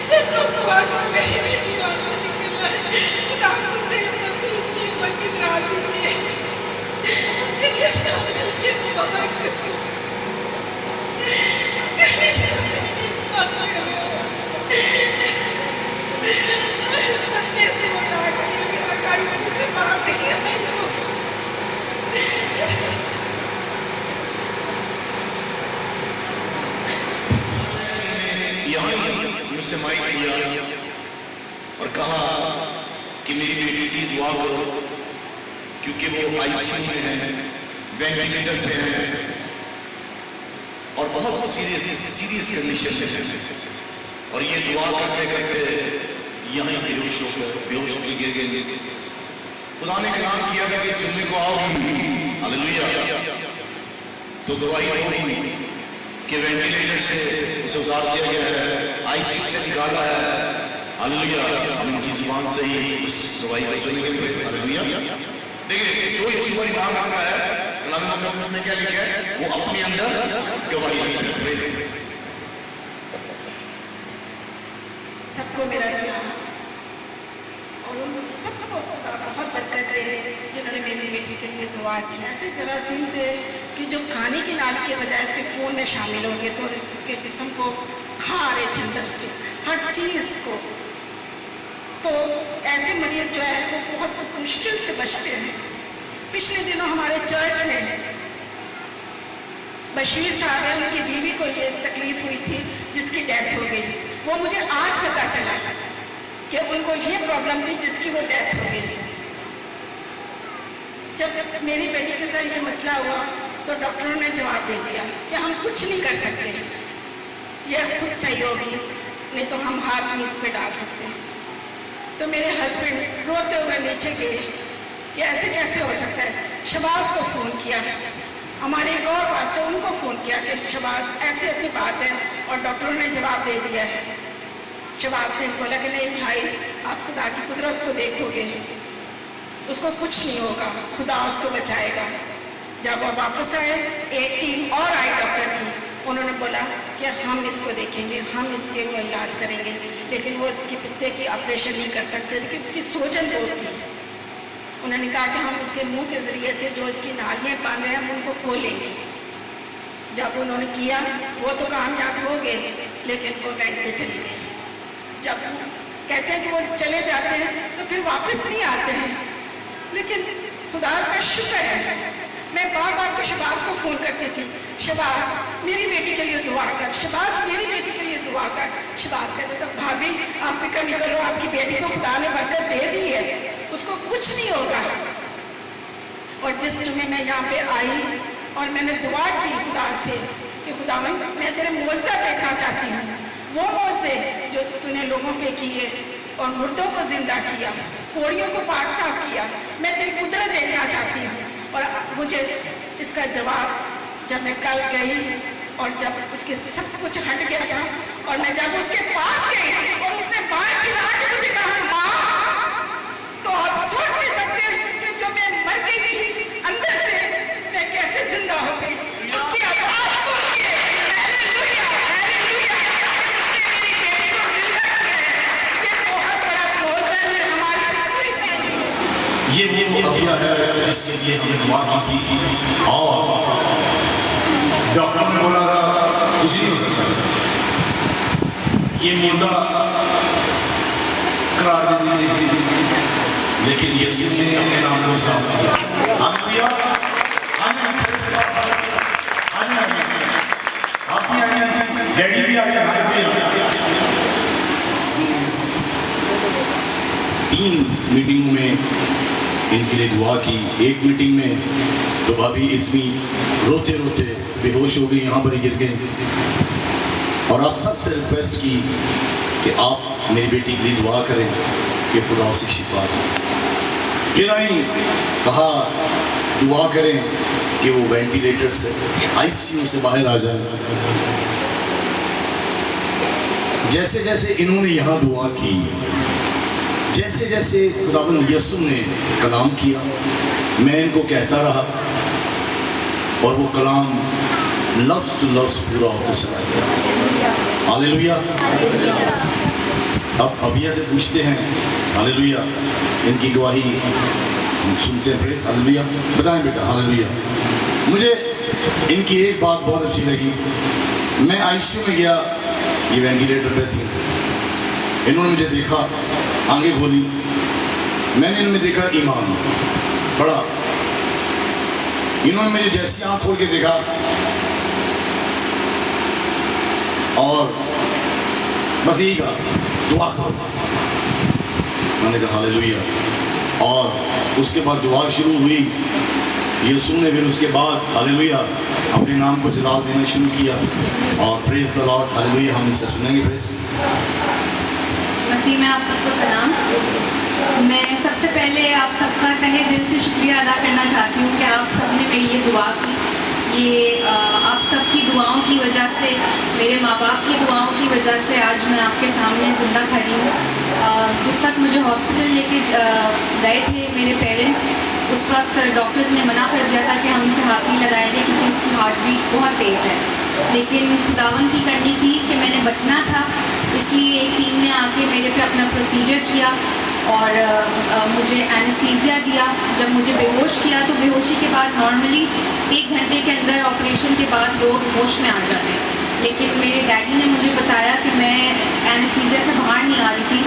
सब लोग दुआ करो मेरी बेटी यहाँ से निकलना है। खुदा मुझसे तंदुरुस्ती उम्र की दराज़ी दे, उसके लिए सब मिलके दुआ करो, उसके लिए सब मिलके दुआ करो। सच्चे से बता करिए अभी तक आईसीयू से बाहर नहीं आई तो मुझसे माइक लिया और कहा कि मेरी बेटी की दुआ करो क्योंकि वो आईसीयू में है, वेंटिलेटर पे है और बहुत सीरियस कंडीशन में है। और ये दुआ करते करते यहाँ बेहोश हो गए। खुदा ने ऐलान किया कि जुम्मे को आओगी, हालेलुया। तो गवाही होगी कि वेंटिलेटर से उसे उतार दिया गया है, आईसीयू से निकाला है, हालेलुया। हम उनकी जुबान से ही उस गवाही को सुनेंगे, हालेलुया। देखिए जो यीशु का नाम रखा है, कलाम मुकद्दस में क्या लिखा है, वो अपने अंदर गवाही देता है। सबको मेरा सलाम और उन सबको बहुत बरकत दे जिन्होंने मेरी बेटी के लिए दुआ की। ऐसे जरासीम थे कि जो खाने की नाली के बजाय उसके खून में शामिल हो गए थे और उसके जिस्म को खा रहे थे अंदर से हर चीज़ को। तो ऐसे मरीज जो है वो बहुत मुश्किल से बचते हैं। पिछले दिनों हमारे चर्च में बशीर साहब है, उनकी बीवी को ये तकलीफ हुई थी जिसकी डेथ हो गई। वो मुझे आज पता चला कि उनको ये प्रॉब्लम थी जिसकी वो डेथ हो गई। जब मेरी बेटी के साथ ये मसला हुआ तो डॉक्टरों ने जवाब दे दिया कि हम कुछ नहीं कर सकते, ये खुद सही होगी, नहीं तो हम हाथ नहीं इस पर डाल सकते। तो मेरे हस्बैंड रोते हुए नीचे गए कि ऐसे कैसे हो सकता है। शबाज को फ़ोन किया, हमारे एक और पास्टर उनको फ़ोन किया कि शबाज ऐसी ऐसी बात है और डॉक्टरों ने जवाब दे दिया है। शबाज ने बोला कि नहीं भाई, आप खुदा की कुदरत को देखोगे, उसको कुछ नहीं होगा, खुदा उसको बचाएगा। जब वो वापस आए, एक टीम और आई डॉक्टर की, उन्होंने बोला कि हम इसको देखेंगे, हम इसके वो इलाज करेंगे, लेकिन वो इसकी पित्ते की ऑपरेशन नहीं कर सकते थे कि उसकी सूजन बहुत थी। उन्होंने कहा कि हम उसके मुंह के ज़रिए से जो इसकी नालियाँ बांध रहे हैं हम उनको खोलेंगे। जब उन्होंने किया वो तो कामयाब हो गए, लेकिन वो बैंक पे चली गई। जब कहते हैं कि वो चले जाते हैं तो फिर वापस नहीं आते हैं, लेकिन खुदा का शुक्र है मैं बार बार को शबाज को फ़ोन करती थी, शबाज मेरी बेटी के लिए दुआ कर, शबाज मेरी बेटी के लिए दुआ कर। शबाज कहते तो भाभी आप फिक्र नहीं करो, आपकी बेटी को खुदा ने बरकत दे दी है, उसको कुछ नहीं होगा। और जिस जुम्मे मैं यहाँ पे आई और मैंने दुआ की खुदा से कि खुदा मैं तेरे मुआवजा देखना चाहती हूँ, वो मुआवजे जो तूने लोगों पे किए और मुर्दों को जिंदा किया, कोड़ियों को पाक साफ किया, मैं तेरी कुदरत देखना चाहती हूँ। और मुझे इसका जवाब जब मैं कल गई और जब उसके सब कुछ हट गया था और मैं जब उसके पास गई और उसने बाएं खिला के मुझे कहा माँ, तो आप सोच नहीं सकते कि जो मैं मर गई थी अंदर से मैं कैसे जिंदा हो गई। उसकी आवाज सुन के हालेलुया हालेलुया, उसने मेरी बेटी को जिंदा किया है। ये बहुत बड़ा मौका है हमारे। ये वो अभिया है जिसके लिए हमने दुआ की थी और डॉक्टर ने बोला था कुछ नहीं हो सकता, ये मुर्दा करार दे दी गई, लेकिन यीशु ने अपने नाम को साफ किया। हालेलुया आप भी आए, डैडी भी आ गए, हालेलुया। 3 मीटिंग में इनके लिए दुआ की। एक मीटिंग में तो भाभी इसमी रोते रोते बेहोश हो गई, यहाँ पर ही गिर गए और आप सबसे रिक्वेस्ट की कि आप मेरी बेटी के लिए दुआ करें कि खुदा उसे शिफा दे। फिर आई कहा दुआ करें कि वो वेंटिलेटर से आईसीयू से बाहर आ जाए। जैसे जैसे इन्होंने यहाँ दुआ की, जैसे जैसे खुदावंद यीशु ने कलाम किया, मैं इनको कहता रहा और वो कलाम लफ्ज़ टू लफ्ज़ पूरा होता चला गया। हालेलुया। अब अबिया से पूछते हैं, हालेलुया, इनकी गवाही हम सुनते हैं। Press hallelujah. बताएं बेटा। हालेलुया। मुझे इनकी एक बात बहुत अच्छी लगी। मैं आईसीयू में गया, ये वेंटिलेटर पे थी, इन्होंने मुझे देखा, आंखें खोली, मैंने इनमें देखा ईमान बड़ा। इन्होंने मुझे जैसी आंख खोल के देखा और बस यही कहा, दुआ करो। मैंने कहा हालेलुया। और उसके बाद दुआ शुरू हुई, यीशु ने फिर उसके बाद हालेलुया अपने नाम को जलाल देना शुरू किया। और प्रेज द लॉर्ड। हालेलुया। हम इनसे सुनेंगे। प्रेज मसीह में आप सबको सलाम। मैं सबसे पहले आप सबका तहे दिल से शुक्रिया अदा करना चाहती हूँ कि आप सब ने मेरी ये दुआ की। ये आप सबकी दुआओं की वजह से, मेरे माँ बाप की दुआओं की वजह से आज मैं आपके सामने ज़िंदा खड़ी हूँ। जिस वक्त मुझे हॉस्पिटल लेके गए थे मेरे पेरेंट्स, उस वक्त डॉक्टर्स ने मना कर दिया था कि हम इसे हाथ नहीं लगाएंगे क्योंकि इसकी हार्ट बीट बहुत तेज़ है। लेकिन खुदावन की करनी थी कि मैंने बचना था, इसलिए एक टीम ने आके मेरे पे अपना प्रोसीजर किया और मुझे एनेस्थीसिया दिया। जब मुझे बेहोश किया तो बेहोशी के बाद नॉर्मली 1 घंटे के अंदर ऑपरेशन के बाद लोग होश में आ जाते हैं, लेकिन मेरे डैडी ने मुझे बताया कि मैं एनेस्थीसिया से बाहर नहीं आ रही थी।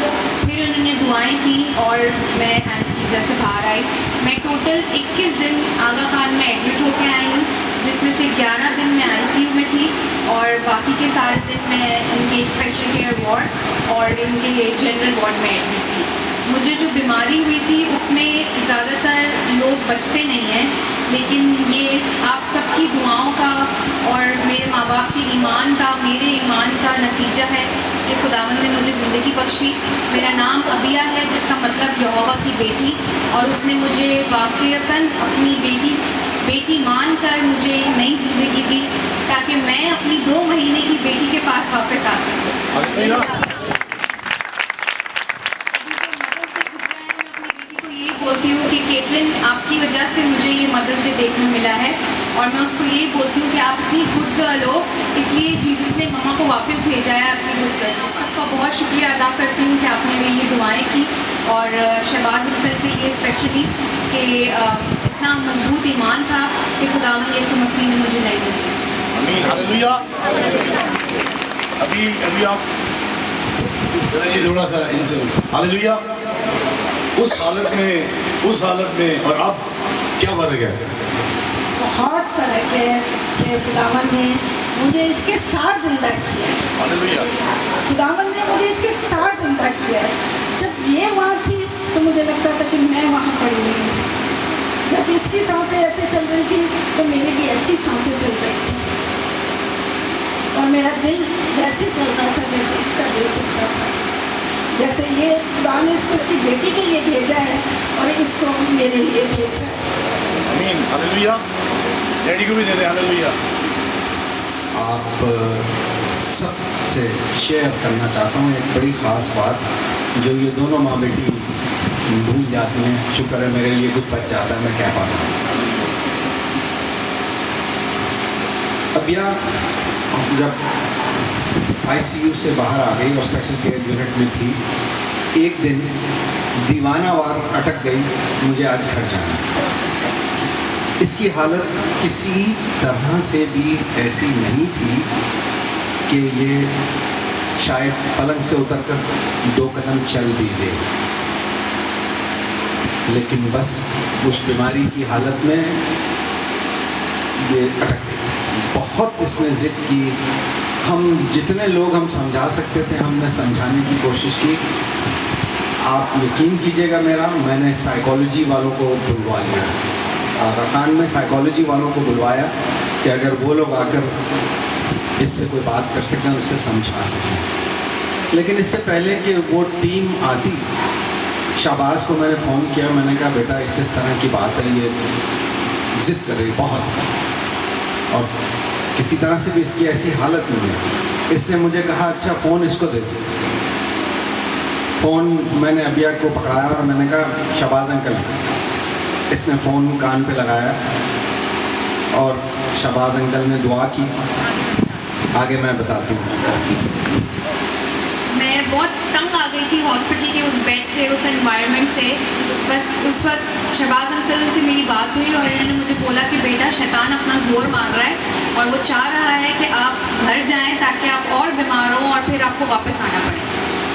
फिर उन्होंने दुआएं की और मैं एनेस्थीसिया से बाहर आई। मैं टोटल 21 दिन आगा खान में एडमिट होकर आई हूँ, जिसमें से 11 दिन मैं आईसीयू में थी और बाकी के सारे दिन मैं इनके स्पेशल केयर वार्ड और इनके जनरल वार्ड में एडमिट थी। मुझे जो बीमारी हुई थी उसमें ज़्यादातर लोग बचते नहीं हैं, लेकिन ये आप सबकी दुआओं का और मेरे माँ बाप के ईमान का, मेरे ईमान का नतीजा है कि खुदावंद ने मुझे ज़िंदगी बख्शी। मेरा नाम अबिया है, जिसका मतलब यहोवा की बेटी, और उसने मुझे वाक़ईतन अपनी बेटी मान कर मुझे नई ज़िंदगी दी ताकि मैं अपनी 2 महीने की बेटी के पास वापस आ सकूँ। बोलती हूँ कि केटलिन, आपकी वजह से मुझे ये मदर्स डे देखने मिला है और मैं उसको यही बोलती हूँ कि आप इतनी गुड गर्ल हो, इसलिए जीसस ने मम्मा को वापस भेजा है अपनी गुड गर्ल। आप सबका बहुत शुक्रिया अदा करती हूँ कि आपने मेरे लिए दुआएं की और शहबाज अख्तर के लिए स्पेशली कि इतना मजबूत ईमान था कि खुदावंद यीशु मसीह ने मुझे नई जिंदगी। आमीन। हालेलुया। अभी आप थोड़ा सा इनसे हालेलुया। उस हालत में और अब क्या फर्क है? बहुत फ़र्क है कि खुदावन ने मुझे इसके साथ ज़िंदा किया है। हालेलुया। खुदावन ने मुझे इसके साथ ज़िंदा किया है। जब ये वहाँ थी तो मुझे लगता था कि मैं वहाँ पड़ी हुई हूँ। जब इसकी सांसें ऐसे चल रही थी तो मेरी भी ऐसी सांसें चल रही थी और मेरा दिल वैसे चल रहा था जैसे इसका दिल चल रहा था। जैसे ये खुदा ने इसको इसकी बेटी के लिए भेजा है और इसको मेरे लिए भेजा है। आमीन। हालेलुया। डैडी को भी दे दे। हालेलुया। आप सबसे शेयर करना चाहता हूँ एक बड़ी ख़ास बात जो ये दोनों माँ बेटी भूल जाती हैं। शुक्र है मेरे लिए कुछ बच जाता है, मैं कह पाता हूँ। अबिया जब आईसीयू से बाहर आ गई और स्पेशल केयर यूनिट में थी, एक दिन दीवानावार अटक गई, मुझे आज घर जाना। इसकी हालत किसी तरह से भी ऐसी नहीं थी कि ये शायद पलंग से उतरकर 2 कदम चल भी दे, लेकिन बस उस बीमारी की हालत में ये अटक गई। बहुत इसने ज़िद की, हम जितने लोग हम समझा सकते थे हमने समझाने की कोशिश की। आप यकीन कीजिएगा मेरा, मैंने साइकोलॉजी वालों को बुलवा लिया। आगा खान में साइकोलॉजी वालों को बुलवाया कि अगर वो लोग आकर इससे कोई बात कर सकें, उससे समझा सकें। लेकिन इससे पहले कि वो टीम आती, शहबाज को मैंने फ़ोन किया। मैंने कहा बेटा इस तरह की बात है, ये ज़िद कर रही बहुत और किसी तरह से भी इसकी ऐसी हालत नहीं है। इसने मुझे कहा अच्छा फ़ोन इसको दे दो। फ़ोन मैंने अबिया को पकड़ाया और मैंने कहा शहबाज अंकल। इसने फ़ोन कान पे लगाया और शहबाज अंकल ने दुआ की आगे मैं बताती हूँ। मैं बहुत तंग आ गई थी हॉस्पिटल के उस बेड से, उस एनवायरनमेंट से। बस उस वक्त शहबाज अंकल से मेरी बात हुई और इन्होंने मुझे बोला कि बेटा शैतान अपना जोर मार रहा है और वो चाह रहा है कि आप घर जाएं ताकि आप और बीमार हों और फिर आपको वापस आना पड़े।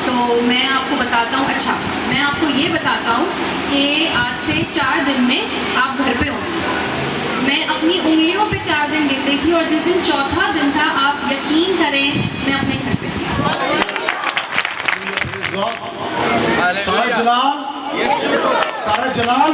तो मैं आपको बताता हूँ, अच्छा मैं आपको ये बताता हूँ कि आज से 4 दिन में आप घर पे होंगे। मैं अपनी उंगलियों पे 4 दिन गिन रही थी और जिस दिन चौथा दिन था, आप यकीन करें मैं अपने घर पे थी। सारा जलाल